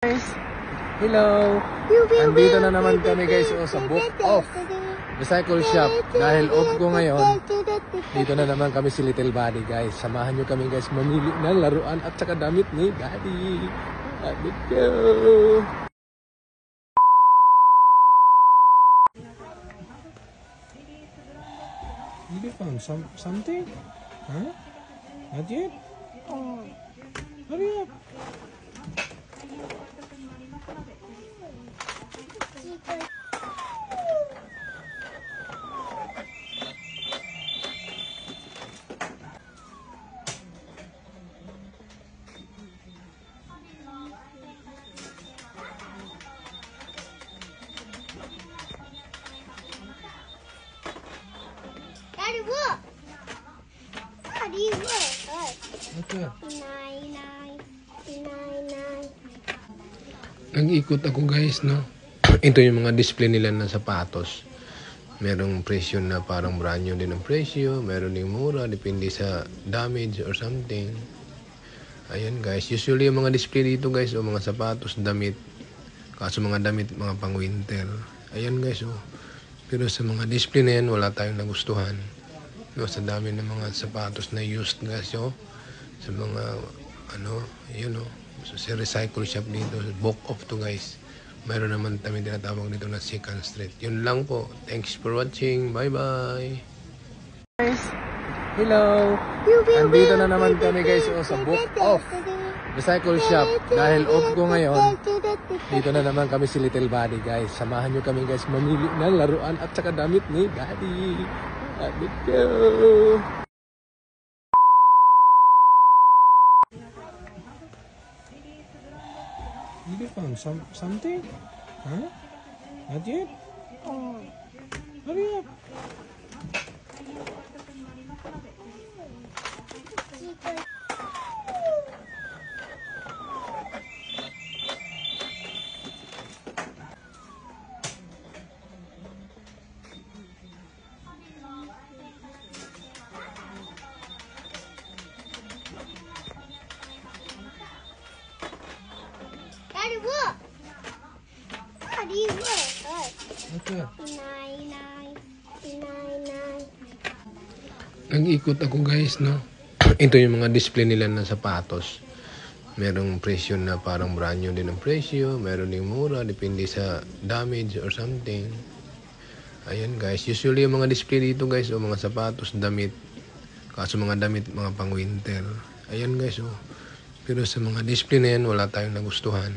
Guys, hello! Andito na naman kami guys sa Book Off Recycle Shop. Dahil off ko ngayon, dito na naman kami si Little Buddy guys. Samahan nyo kami guys mamili ng laruan at saka damit ni Daddy. Let's go! Did you found something? Huh? Not yet? Oh. Hurry up! Daddy, look! Daddy, look! Okay. Nine. Nag-ikot ako guys, no? Ito yung mga display nila ng sapatos. Merong presyo na parang brand new din ang presyo. Meron yung mura, depende sa damage or something. Ayan guys, usually yung mga display dito guys, o mga sapatos, damit. Kaso mga damit, mga pang winter. Ayan guys, oh. Pero sa mga display na yan, wala tayong nagustuhan. No, sa dami ng mga sapatos na used guys, oh. Sa mga, yun, oh. So, sa recycle shop dito, Book Off to guys. Mayroon naman kami tinatawag dito na Second Street. Yun lang po. Thanks for watching. Bye-bye. Guys, hello. Andito na naman kami guys sa Book Off Recycle Shop. Dahil off ko ngayon, dito na naman kami si Little Buddy guys. Samahan nyo kami guys mamili ng laruan at saka damit ni Daddy. Let's go! Did you found something? Huh? Not yet? Oh. Hurry up! Daddy, look! Daddy, look! Okay. Nine. Nag-ikot ako guys, no? Ito yung mga display nila ng sapatos. Merong presyo na parang brand new din ang presyo. Meron yung mura, depende sa damage or something. Ayan guys, usually yung mga display dito guys, o mga sapatos, damit. Kaso mga damit, mga pang winter. Ayan guys, oh. Pero sa mga display na yan, wala tayong nagustuhan.